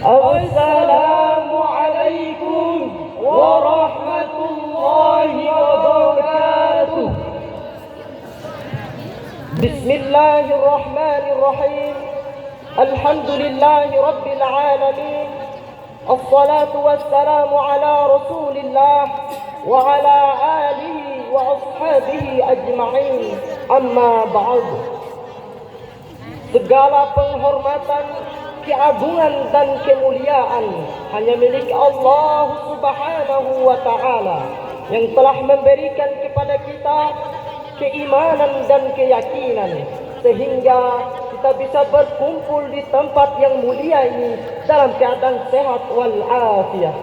Assalamualaikum warahmatullahi wabarakatuh. Bismillahirrahmanirrahim. Alhamdulillahi rabbil alamin. Assalatu wassalamu ala rasulillah wa ala alihi wa ashabihi ajma'in. Amma ba'd. Segala penghormatan, keagungan dan kemuliaan hanya milik Allah Subhanahu wa ta'ala yang telah memberikan kepada kita keimanan dan keyakinan sehingga kita bisa berkumpul di tempat yang mulia ini dalam keadaan sehat wal afiat.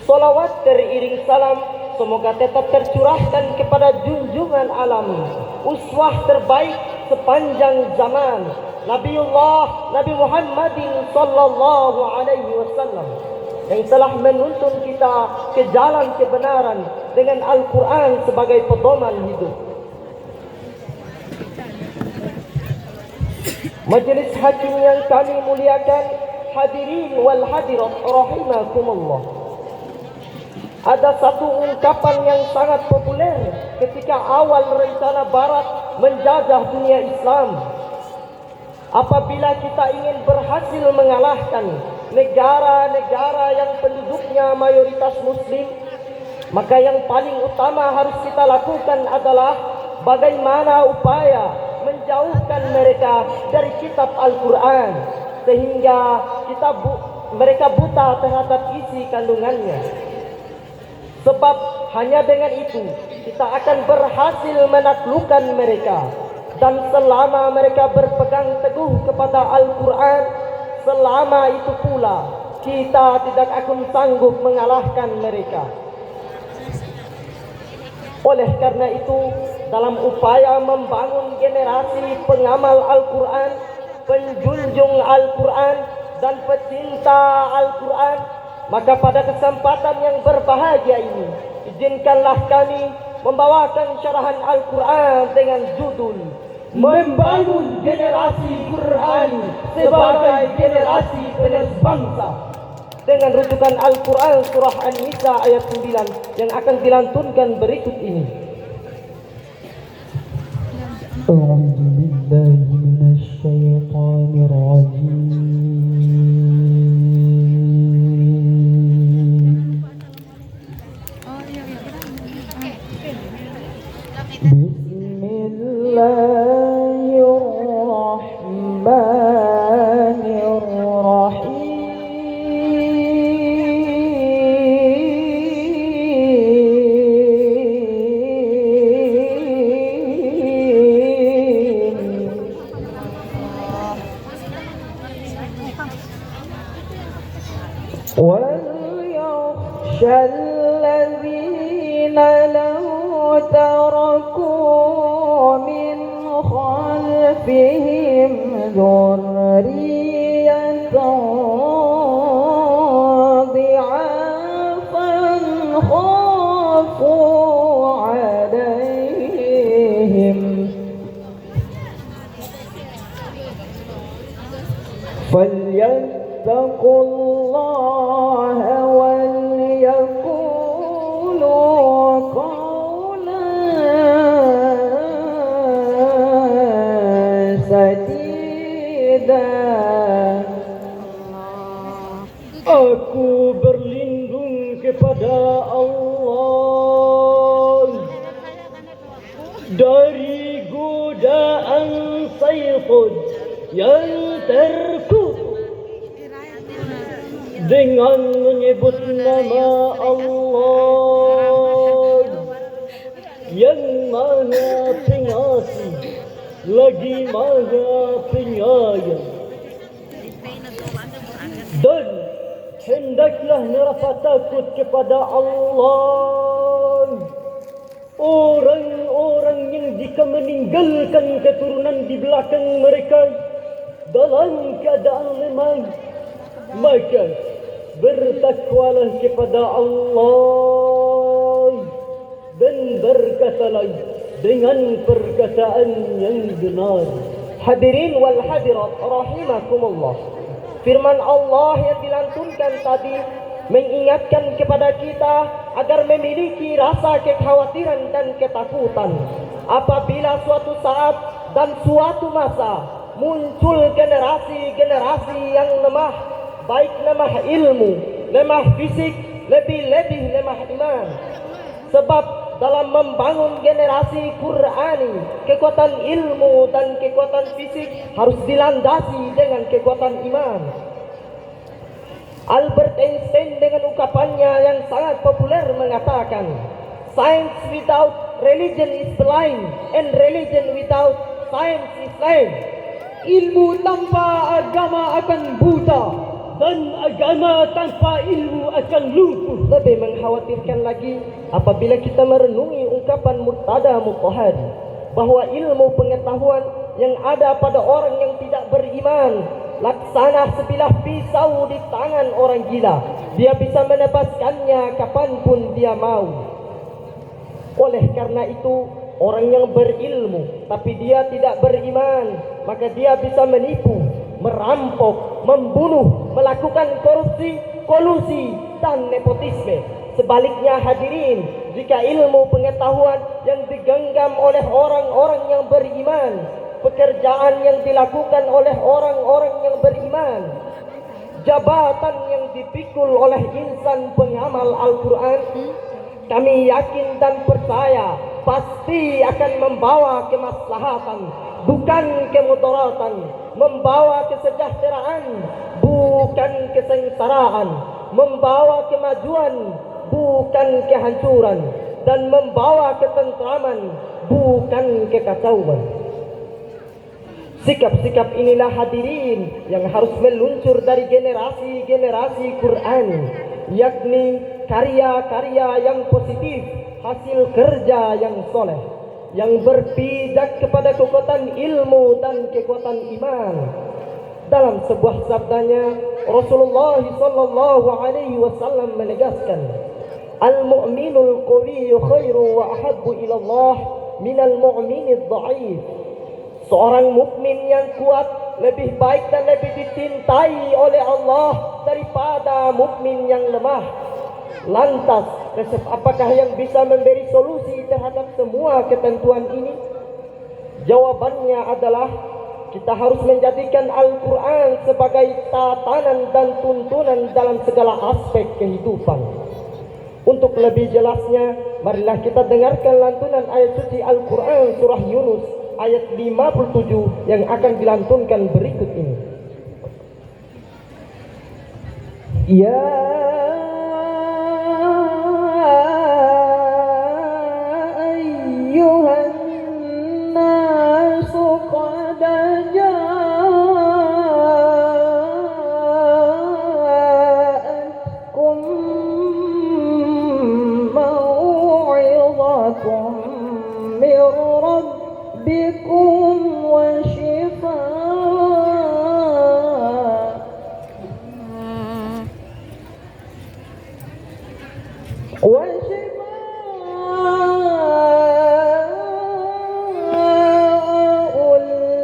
Salawat teriring salam semoga tetap tercurahkan kepada junjungan alam, uswah terbaik sepanjang zaman, Nabiullah Nabi Muhammadin sallallahu alaihi wasallam yang telah menuntun kita ke jalan kebenaran dengan Al-Quran sebagai pedoman hidup. Majelis hakim yang kami muliakan, hadirin wal hadirat rahimakumullah. Ada satu ungkapan yang sangat populer ketika awal rencana Barat menjajah dunia Islam. Apabila kita ingin berhasil mengalahkan negara-negara yang penduduknya mayoritas Muslim, maka yang paling utama harus kita lakukan adalah bagaimana upaya menjauhkan mereka dari kitab Al-Quran sehingga mereka buta terhadap isi kandungannya. Sebab hanya dengan itu kita akan berhasil menaklukkan mereka. Dan selama mereka berpegang teguh kepada Al-Quran, selama itu pula kita tidak akan sanggup mengalahkan mereka. Oleh karena itu, dalam upaya membangun generasi pengamal Al-Quran, penjunjung Al-Quran dan pecinta Al-Quran, maka pada kesempatan yang berbahagia ini, izinkanlah kami membawakan syarahan Al-Quran dengan judul Membangun Generasi Quran sebagai Generasi Penerus Bangsa, dengan rujukan Al-Quran surah An-Nisa ayat 9 yang akan dilantunkan berikut ini. A'udzu billahi minasy syaithanir rajim. وَلْيَخْشَى الَّذِينَ لَوْ تَرَكُوا مِنْ خَلْفِهِمْ ذُرِّيَّةً ضِعَافًا خَافُوا عَلَيْهِمْ فَلْيَتَّقُوا اللَّهَ وَلْيَقُولُوا قَوْلًا سَدِيدًا. Aku berlindung kepada Allah dari godaan syaitan yang terkutuk dengan menyebut nama Allah yang Maha Pengasih lagi Maha Penyayang. Dan hendaklah merasa takut kepada Allah orang-orang yang jika meninggalkan keturunan di belakang mereka dalam keadaan lemah, maka bertakwalah kepada Allah dan berkatalah dengan perkataan yang benar. Hadirin wal hadirat rahimakumullah. Firman Allah yang dilantunkan tadi mengingatkan kepada kita agar memiliki rasa kekhawatiran dan ketakutan apabila suatu saat dan suatu masa muncul generasi-generasi yang lemah, baik lemah ilmu, lemah fisik, lebih-lebih lemah iman. Sebab dalam membangun generasi Qur'ani, kekuatan ilmu dan kekuatan fisik harus dilandasi dengan kekuatan iman. Albert Einstein dengan ungkapannya yang sangat populer mengatakan, "Science without religion is blind, and religion without science is lame." Ilmu tanpa agama akan buta, dan agama tanpa ilmu akan lumpuh. Lebih mengkhawatirkan lagi apabila kita merenungi ungkapan Murtada Mutahhari bahwa ilmu pengetahuan yang ada pada orang yang tidak beriman laksana sebilah pisau di tangan orang gila. Dia bisa menebaskannya kapanpun dia mau. Oleh karena itu, orang yang berilmu tapi dia tidak beriman, maka dia bisa menipu, merampok, membunuh, melakukan korupsi, kolusi, dan nepotisme. Sebaliknya hadirin, jika ilmu pengetahuan yang digenggam oleh orang-orang yang beriman, pekerjaan yang dilakukan oleh orang-orang yang beriman, jabatan yang dipikul oleh insan pengamal Al-Quran, kami yakin dan percaya pasti akan membawa kemaslahatan, bukan kemudaratan, membawa kesejahteraan, bukan kesengsaraan, membawa kemajuan, bukan kehancuran, dan membawa ketentraman, bukan kekacauan. Sikap-sikap inilah hadirin yang harus meluncur dari generasi-generasi Quran, yakni karya-karya yang positif, hasil kerja yang soleh, yang berpijak kepada kekuatan ilmu dan kekuatan iman. Dalam sebuah sabdanya, Rasulullah sallallahu alaihi wasallam menegaskan, "Al-mu'minul qawiyyu khairu wa ahabbu ila Allah minal mu'minid dha'if." Seorang mukmin yang kuat lebih baik dan lebih dicintai oleh Allah daripada mukmin yang lemah. Lantas, resep apakah yang bisa memberi solusi terhadap semua ketentuan ini? Jawabannya adalah kita harus menjadikan Al-Quran sebagai tatanan dan tuntunan dalam segala aspek kehidupan. Untuk lebih jelasnya, marilah kita dengarkan lantunan ayat suci Al-Quran surah Yunus ayat 57 yang akan dilantunkan berikut ini. Ya ayyuhan nasu qad ja'atkum maw'izatun mir rabbikum wa shifaa wa shifaa'un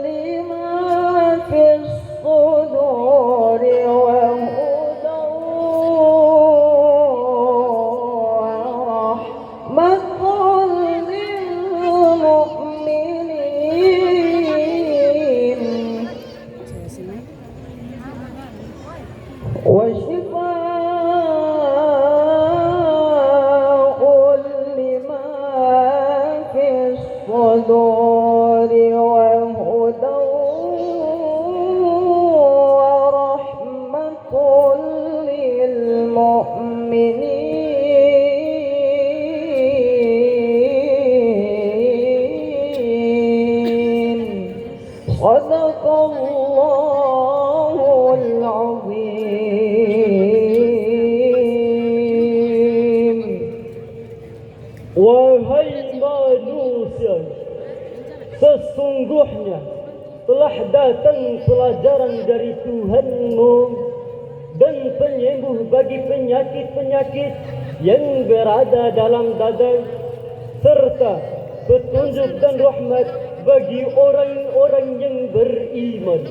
lima fis suduri wa hudan wa rahmatun lil mu'minin wa shifaa'un lima fis suduri wa hudan wa rahmatun lil mu'minin. Sadaqallahul azim. Wahai manusia, sesungguhnya telah datang pelajaran dari Tuhanmu dan penyembuh bagi penyakit-penyakit yang berada dalam dada, serta petunjuk dan rahmat bagi orang-orang yang beriman.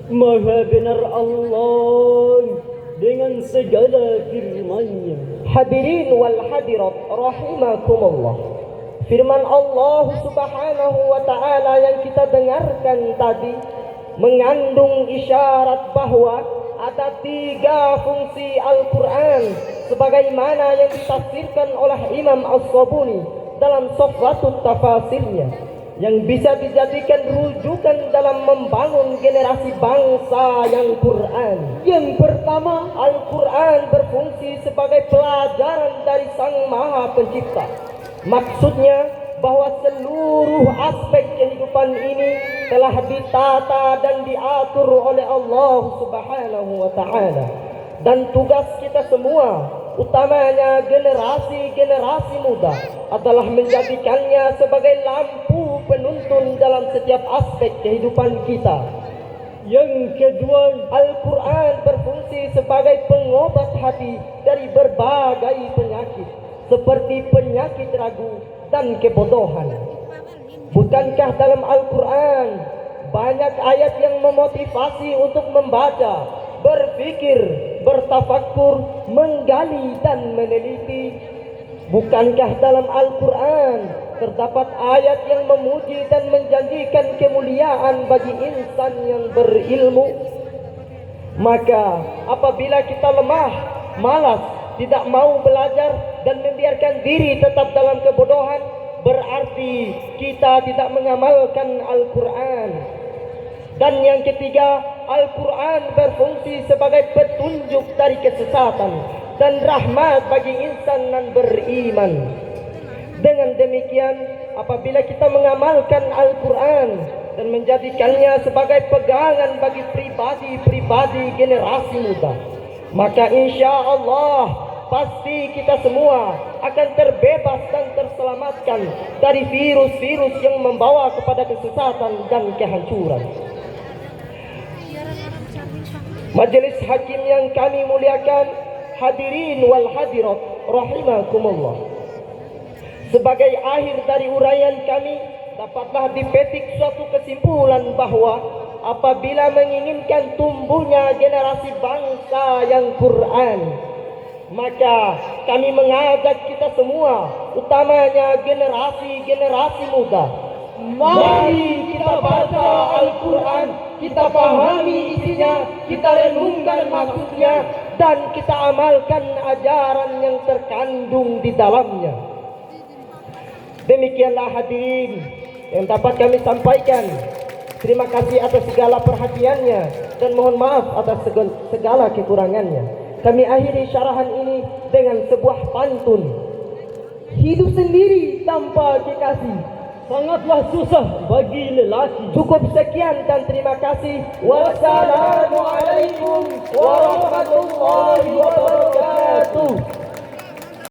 Maha benar Allah dengan segala firman-Nya. Hadirin wal hadirat rahimakumullah. Firman Allah Subhanahu wa taala yang kita dengarkan tadi mengandung isyarat bahwa ada 3 fungsi Al-Quran sebagaimana yang ditafsirkan oleh Imam As-Sabuni dalam Sofratut Tafasirnya, yang bisa dijadikan rujukan dalam membangun generasi bangsa yang Quran. Yang pertama, Al-Quran berfungsi sebagai pelajaran dari Sang Maha Pencipta. Maksudnya bahwa seluruh aspek kehidupan ini telah ditata dan diatur oleh Allah Subhanahu wa taala. Dan tugas kita semua, utamanya generasi-generasi muda, adalah menjadikannya sebagai lampu penuntun dalam setiap aspek kehidupan kita. Yang kedua, Al-Quran berfungsi sebagai pengobat hati dari berbagai penyakit, seperti penyakit ragu dan kebodohan. Bukankah dalam Al-Quran banyak ayat yang memotivasi untuk membaca, berpikir, bertafakkur, menggali dan meneliti? Bukankah dalam Al-Quran terdapat ayat yang memuji dan menjanjikan kemuliaan bagi insan yang berilmu? Maka apabila kita lemah, malas, tidak mau belajar dan membiarkan diri tetap dalam kebodohan, berarti kita tidak mengamalkan Al-Quran. Dan yang ketiga, Al-Quran berfungsi sebagai petunjuk dari kesesatan dan rahmat bagi insan yang beriman. Dengan demikian, apabila kita mengamalkan Al-Quran dan menjadikannya sebagai pegangan bagi pribadi-pribadi generasi muda, maka insya Allah pasti kita semua akan terbebas dan terselamatkan dari virus-virus yang membawa kepada kesesatan dan kehancuran. Majelis hakim yang kami muliakan, hadirin wal hadirat rahimakumullah. Sebagai akhir dari uraian kami, dapatlah dipetik suatu kesimpulan bahwa apabila menginginkan tumbuhnya generasi bangsa yang Quran, maka kami mengajak kita semua, utamanya generasi-generasi muda, mari kita baca Al-Quran, kita pahami isinya, kita renungkan maksudnya, dan kita amalkan ajaran yang terkandung di dalamnya. Demikianlah hadirin yang dapat kami sampaikan. Terima kasih atas segala perhatiannya dan mohon maaf atas segala kekurangannya. Kami akhiri syarahan ini dengan sebuah pantun. hidup sendiri tanpa kekasih sangatlah susah bagi lelaki. Cukup sekian dan terima kasih. Wassalamualaikum warahmatullahi wabarakatuh.